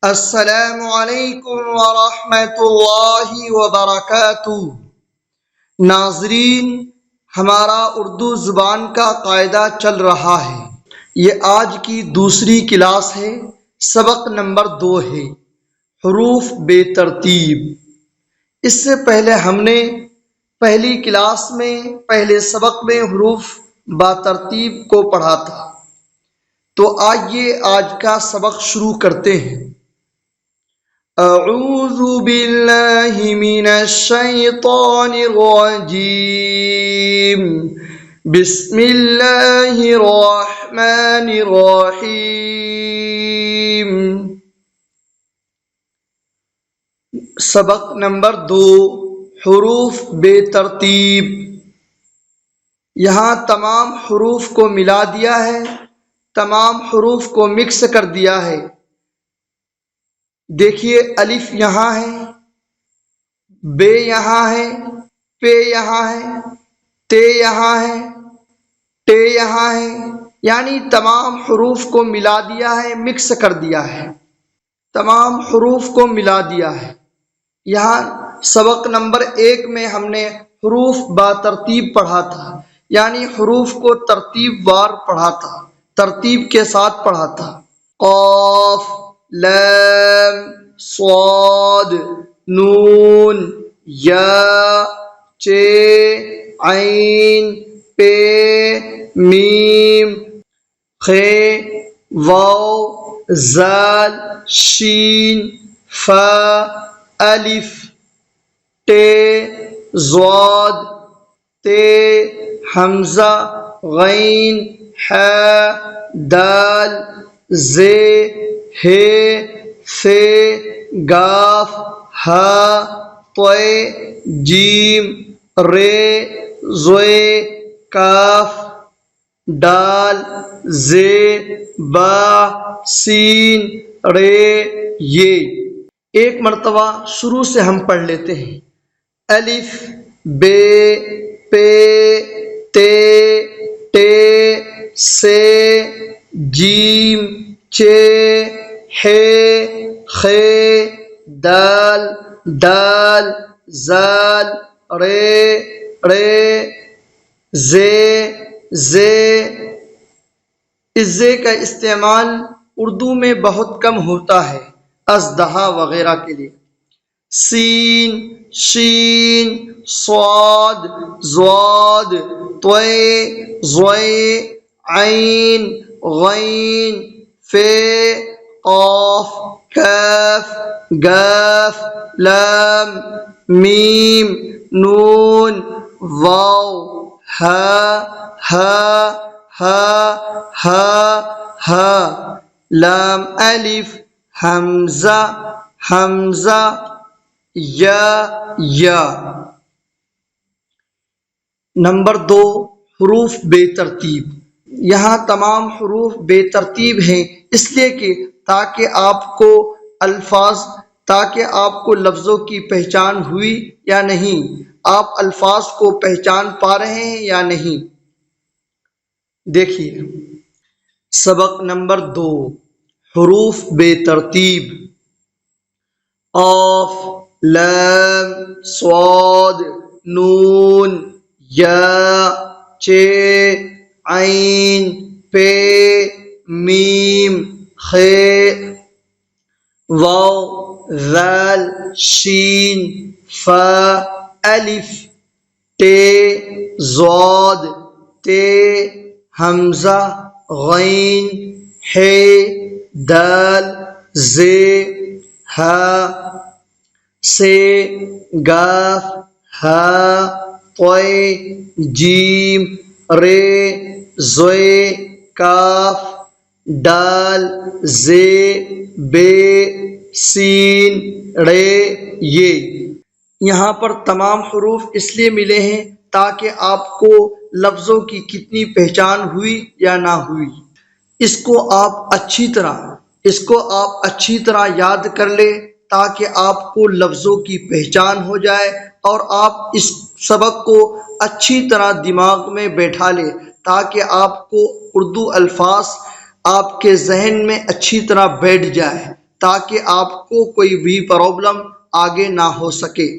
السلام علیکم ورحمۃ اللہ وبرکاتہ۔ ناظرین، ہمارا اردو زبان کا قاعدہ چل رہا ہے۔ یہ آج کی دوسری کلاس ہے، سبق نمبر 2 ہے، حروف بے ترتیب۔ اس سے پہلے ہم نے پہلی کلاس میں پہلے سبق میں حروف با ترتیب کو پڑھا تھا، تو آئیے آج کا سبق شروع کرتے ہیں۔ اعوذ باللہ من الشیطان الرجیم، بسم اللہ الرحمن الرحیم۔ سبق نمبر 2، حروف بے ترتیب۔ یہاں تمام حروف کو ملا دیا ہے، تمام حروف کو مکس کر دیا ہے۔ دیکھیے، الف یہاں ہے، بے یہاں ہے، پے یہاں ہے، تے یہاں ہے، ٹے یہاں ہے، یعنی تمام حروف کو ملا دیا ہے، مکس کر دیا ہے، تمام حروف کو ملا دیا ہے۔ یہاں سبق نمبر 1 میں ہم نے حروف با ترتیب پڑھا تھا، یعنی حروف کو ترتیب وار پڑھا تھا، ترتیب کے ساتھ پڑھا تھا۔ قاف، لام، صاد، نون، یا، چے، عین، پے، میم، خے، واو، زال، شین، فا، الف، ٹے، ضاد، تے، حمزہ، غین، حا، دال، زے، ہے، ثے، گاف، ہا، طے، جیم، رے، زوے، کاف، ڈال، زے، با، سین، رے، یہ۔ ایک مرتبہ شروع سے ہم پڑھ لیتے ہیں۔ الف، بے، پے، تے، ٹے، سے، جیم، چے، ہے، خے، دال، ڈال، زال، رے، ڑے، زے، زے۔ اس زے کا استعمال اردو میں بہت کم ہوتا ہے، ازدہا وغیرہ کے لیے۔ سین، شین، صاد، ضاد، طے، ظے، عین، غین، فے، قاف، کاف، گاف، لام، میم، نون، واو، ہا، ہا، ہا، ہا، ہا، لام، الف، حمزہ، حمزہ، یا، یا۔ نمبر 2، حروف بے ترتیب۔ یہاں تمام حروف بے ترتیب ہیں، اس لیے کہ تاکہ آپ کو لفظوں کی پہچان ہوئی یا نہیں، آپ الفاظ کو پہچان پا رہے ہیں یا نہیں۔ دیکھیے، سبق نمبر 2، حروف بے ترتیب۔ قاف، لام، صاد، نون، یا، چے، عین، پے، میم، خے، واو، زال، شین، فا، الف، ٹے، ضاد، تے، حمزہ، غین، ہے، دال، زے، ہا، سے، گاف، ہا، طے، جیم، رے، زوے، کاف، ڈال، زے، بے، سین، رے، یہ۔ یہاں پر تمام حروف اس لیے ملے ہیں تاکہ آپ کو لفظوں کی کتنی پہچان ہوئی یا نہ ہوئی، اس کو آپ اچھی طرح یاد کر لیں تاکہ آپ کو لفظوں کی پہچان ہو جائے، اور آپ اس سبق کو اچھی طرح دماغ میں بیٹھا لیں تاکہ آپ کو اردو الفاظ آپ کے ذہن میں اچھی طرح بیٹھ جائے، تاکہ آپ کو کوئی بھی پرابلم آگے نہ ہو سکے۔